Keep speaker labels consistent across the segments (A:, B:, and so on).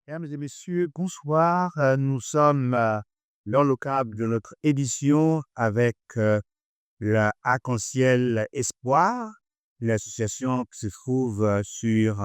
A: Mesdames et messieurs, bonsoir. Nous sommes dans le cadre de notre édition avec le Arc-en-Ciel Espoir, l'association qui se trouve sur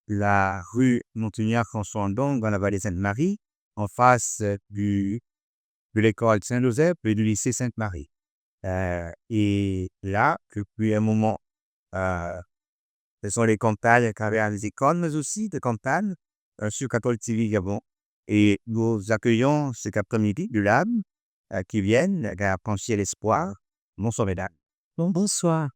A: la rue Montagnard-François-Andong dans la vallée Sainte-Marie, en face de l'école Saint-Joseph et du lycée Sainte-Marie. Et là, depuis un moment, euh, ce sont les campagnes à travers les écoles, mais aussi des campagnes sur Catholique TV Gabon. Et nous accueillons cet après-midi du LAB qui viennent à pencher l'espoir. Bonsoir, mesdames.
B: Bonsoir.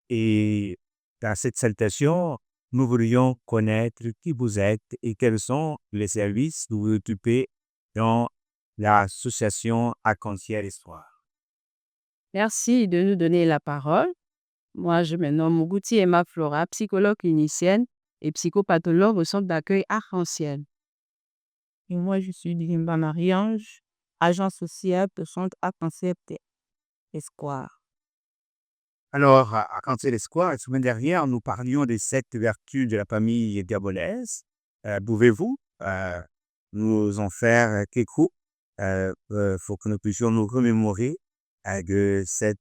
A: Et dans cette salutation, nous voudrions connaître qui vous êtes et quels sont les services que vous occupez dans l'association Arc-en-Ciel Espoir.
B: Merci de nous donner la parole. Moi, je me nomme Mougouti Emma Flora, psychologue clinicienne et psychopathologue au centre d'accueil Arc-en-Ciel.
C: Et moi, je suis Limba Marie-Ange, agent social de centre Arc-en-Ciel Espoir.
A: Alors, à Arc-en-Ciel Espoir, la semaine dernière, nous parlions des 7 vertus de la famille gabonaise. Pouvez-vous nous en faire quelques pour que nous puissions nous remémorer de ces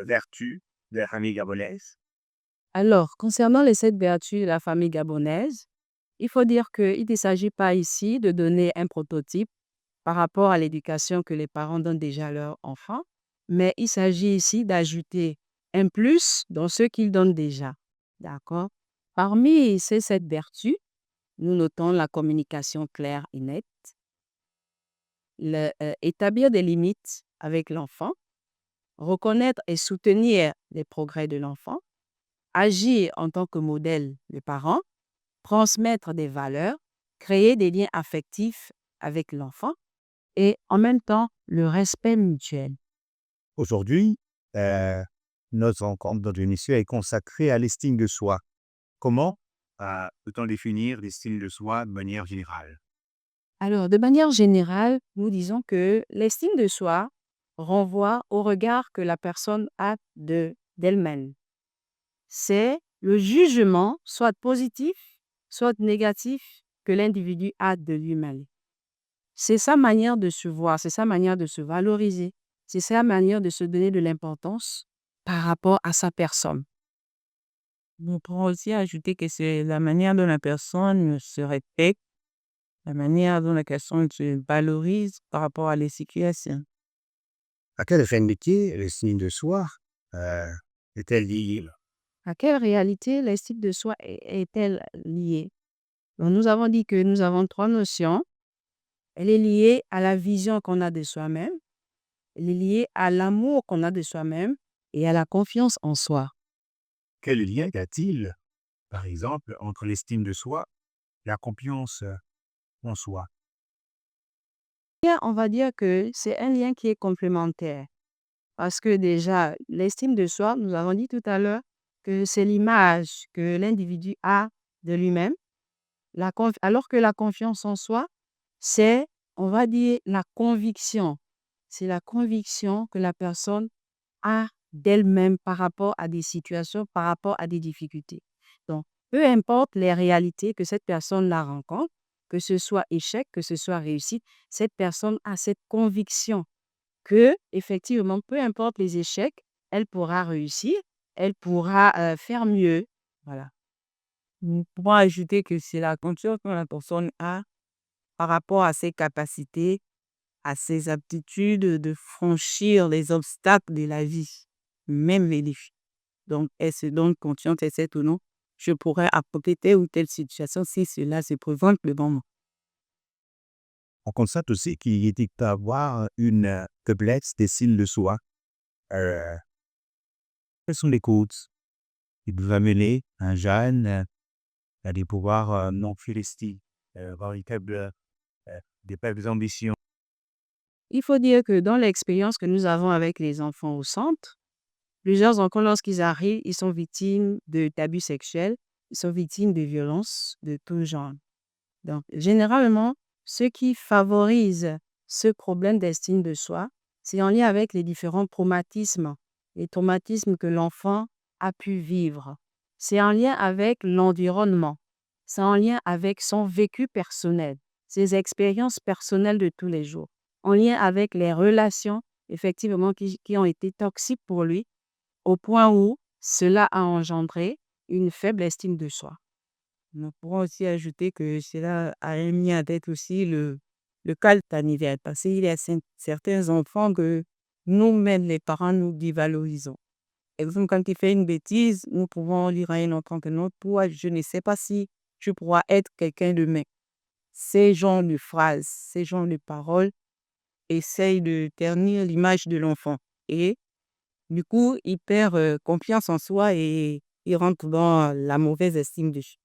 A: vertus de la famille gabonaise?
B: Alors, concernant les 7 vertus de la famille gabonaise, il faut dire qu'il ne s'agit pas ici de donner un prototype par rapport à l'éducation que les parents donnent déjà à leurs enfants, mais il s'agit ici d'ajouter un plus dans ce qu'ils donnent déjà. D'accord? Parmi ces 7 vertus, nous notons la communication claire et nette, établir des limites avec l'enfant, reconnaître et soutenir les progrès de l'enfant, agir en tant que modèle de parent, transmettre des valeurs, créer des liens affectifs avec l'enfant et en même temps le respect mutuel.
A: Aujourd'hui, notre rencontre dans l'émission est consacrée à l'estime de soi. Comment peut-on définir l'estime de soi de manière générale?
B: Alors, de manière générale, nous disons que l'estime de soi renvoie au regard que la personne a d'elle-même. C'est le jugement, soit positif, soit négatif, que l'individu a de lui-même. C'est sa manière de se voir, c'est sa manière de se valoriser, c'est sa manière de se donner de l'importance par rapport à sa personne.
C: On pourra aussi ajouter que c'est la manière dont la personne se respecte, la manière dont la personne se valorise par rapport à les situations.
A: À quelle réalité l'estime de soi euh, est-elle liée?
B: À quelle réalité l'estime de soi est-elle liée? Donc, nous avons dit que nous avons 3 notions. Elle est liée à la vision qu'on a de soi-même, elle est liée à l'amour qu'on a de soi-même et à la confiance en soi.
A: Quel lien y a-t-il, par exemple, entre l'estime de soi et la confiance en soi?
B: Bien, on va dire que c'est un lien qui est complémentaire parce que déjà, l'estime de soi, nous avons dit tout à l'heure que c'est l'image que l'individu a de lui-même, alors que la confiance en soi, c'est, on va dire, la conviction. C'est la conviction que la personne a d'elle-même par rapport à des situations, par rapport à des difficultés. Donc, peu importe les réalités que cette personne la rencontre, que ce soit échec, que ce soit réussite, cette personne a cette conviction que, effectivement, peu importe les échecs, elle pourra réussir, elle pourra faire mieux. Voilà.
C: On pourra ajouter que c'est la confiance que la personne a par rapport à ses capacités, à ses aptitudes de franchir les obstacles de la vie, même les défis. Donc, elle se donne conscience, elle sait ou non, je pourrais affronter telle ou telle situation si cela se présente devant moi.
A: On constate aussi qu'il est à avoir une faiblesse d'estime de soi. Euh, Quelles sont les causes qui peuvent amener un jeune à des pouvoirs non philistiques, avoir des faibles ambitions?
B: Il faut dire que dans l'expérience que nous avons avec les enfants au centre, plusieurs enfants, lorsqu'ils arrivent, ils sont victimes d'abus sexuels, ils sont victimes de violences de tout genre. Donc, généralement, ce qui favorise ce problème d'estime de soi, c'est en lien avec les différents traumatismes, les traumatismes que l'enfant a pu vivre. C'est en lien avec l'environnement. c'est en lien avec son vécu personnel, ses expériences personnelles de tous les jours, en lien avec les relations, effectivement, qui ont été toxiques pour lui, au point où cela a engendré une faible estime de soi.
C: Nous pourrons aussi ajouter que cela a un lien d'être aussi le cas d'anniversaire, parce qu'il y a certains enfants que nous-mêmes, les parents, nous dévalorisons. Exemple, quand il fait une bêtise, nous pouvons dire à un enfant que non, toi, je ne sais pas si tu pourras être quelqu'un demain. Ces genres de phrases, ces genres de paroles essayent de ternir l'image de l'enfant. Et du coup, il perd confiance en soi et il rentre dans la mauvaise estime de soi.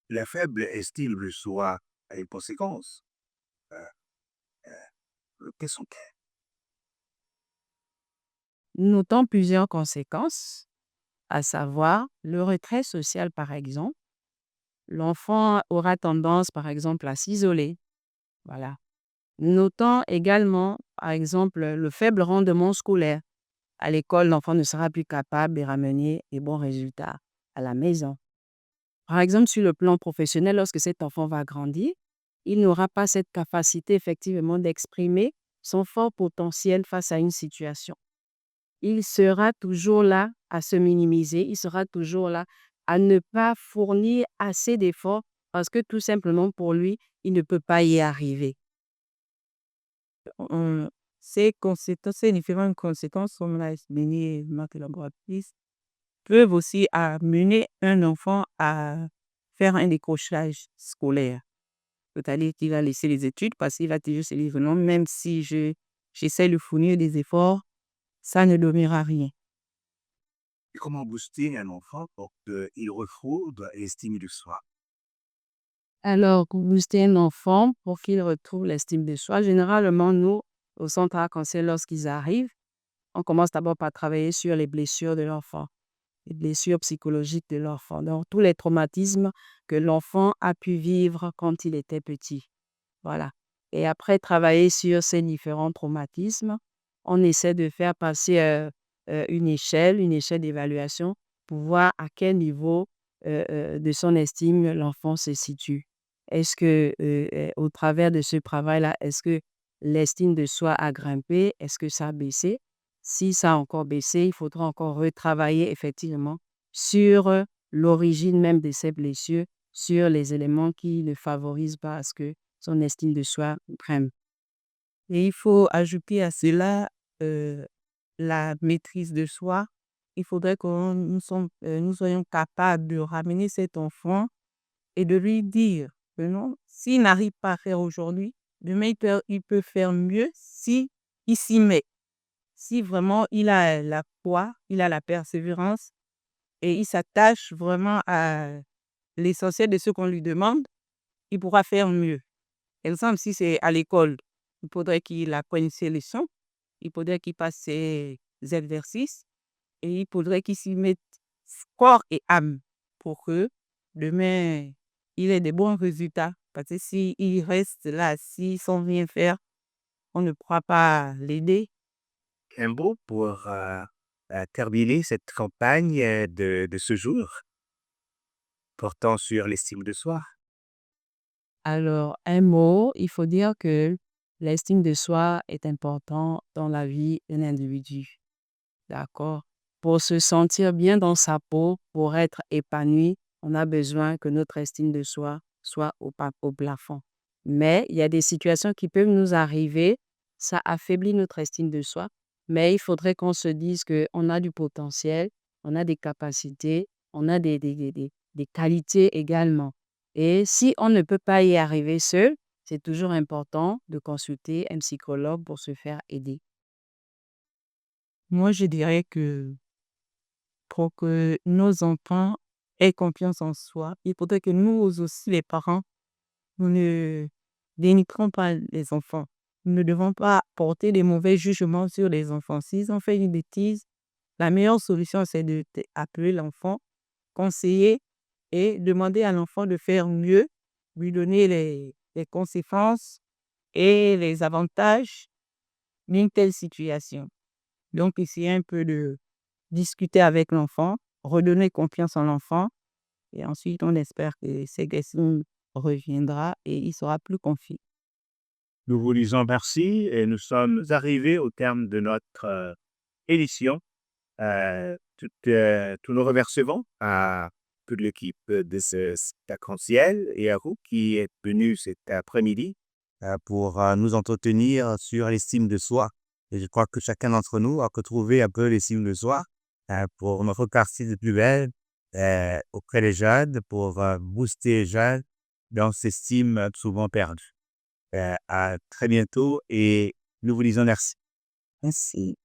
A: La faible estime de soi a une conséquence. Quelles sont
B: Nous notons plusieurs conséquences, à savoir le retrait social, par exemple. L'enfant aura tendance, par exemple, à s'isoler. Voilà. Notons également, par exemple, le faible rendement scolaire. À l'école, l'enfant ne sera plus capable de ramener des bons résultats à la maison. Par exemple, sur le plan professionnel, lorsque cet enfant va grandir, il n'aura pas cette capacité effectivement d'exprimer son fort potentiel face à une situation. Il sera toujours là à se minimiser, il sera toujours là à ne pas fournir assez d'efforts parce que tout simplement pour lui, il ne peut pas y arriver.
C: On- Ces conséquences, ces différentes conséquences, comme l'a expliqué ma collaboratrice, peuvent aussi amener un enfant à faire un décrochage scolaire. C'est-à-dire qu'il va laisser les études parce qu'il va toujours se dire non, même si j'essaie de fournir des efforts, ça ne donnera rien.
A: et comment booster un enfant pour qu'il retrouve l'estime de soi?
B: Alors, pour booster un enfant, pour qu'il retrouve l'estime de soi, généralement, nous, au centre arc-en-ciel, lorsqu'ils arrivent, on commence d'abord par travailler sur les blessures de l'enfant, les blessures psychologiques de l'enfant. Donc, tous les traumatismes que l'enfant a pu vivre quand il était petit. Voilà. Et après travailler sur ces différents traumatismes, on essaie de faire passer une échelle d'évaluation pour voir à quel niveau de son estime l'enfant se situe. Est-ce que au travers de ce travail-là, est-ce que l'estime de soi a grimpé? Est-ce que ça a baissé? Si ça a encore baissé, il faudra encore retravailler effectivement sur l'origine même de ces blessures, sur les éléments qui ne favorisent pas à ce que son estime de soi grimpe.
C: Et il faut ajouter à cela euh, la maîtrise de soi. Il faudrait que nous soyons capables de ramener cet enfant et de lui dire que non, s'il n'arrive pas à faire aujourd'hui, demain il peut faire mieux si il s'y met. Si vraiment il a la foi, il a la persévérance et il s'attache vraiment à l'essentiel de ce qu'on lui demande, il pourra faire mieux. Exemple, si c'est à l'école, il faudrait qu'il apprenne ses leçons, il faudrait qu'il passe ses exercices et il faudrait qu'il s'y mette corps et âme pour que demain, il ait des bons résultats. Parce que s'il reste là, assis sans rien faire, on ne pourra pas l'aider.
A: Un mot pour terminer cette campagne de ce jour portant sur l'estime de soi.
B: Alors, un mot, il faut dire que l'estime de soi est important dans la vie d'un individu. D'accord? Pour se sentir bien dans sa peau, pour être épanoui, on a besoin que notre estime de soi soit au plafond. Mais il y a des situations qui peuvent nous arriver, ça affaiblit notre estime de soi, mais il faudrait qu'on se dise qu'on a du potentiel, on a des capacités, on a des qualités également. Et si on ne peut pas y arriver seul, c'est toujours important de consulter un psychologue pour se faire aider.
C: Moi, je dirais que pour que nos enfants aient confiance en soi, il faudrait que nous aussi, les parents, nous ne dénigrons pas les enfants. Nous ne devons pas porter des mauvais jugements sur les enfants. S'ils ont fait une bêtise, la meilleure solution, c'est d'appeler l'enfant, conseiller et demander à l'enfant de faire mieux, lui donner les conséquences et les avantages d'une telle situation. Donc, essayer un peu de discuter avec l'enfant, redonner confiance en l'enfant Et ensuite, on espère que cette estime reviendra et il sera plus confiant.
A: Nous vous disons merci et nous sommes arrivés au terme de notre édition. Tous nos remerciements à toute l'équipe de ce arc-en-ciel et à vous qui êtes venus cet après-midi pour nous entretenir sur l'estime de soi. Et je crois que chacun d'entre nous a retrouvé un peu l'estime de soi pour notre quartier de plus belle auprès des jeunes, pour booster les jeunes dans cette estime souvent perdue. À très bientôt et nous vous disons merci.
C: Merci.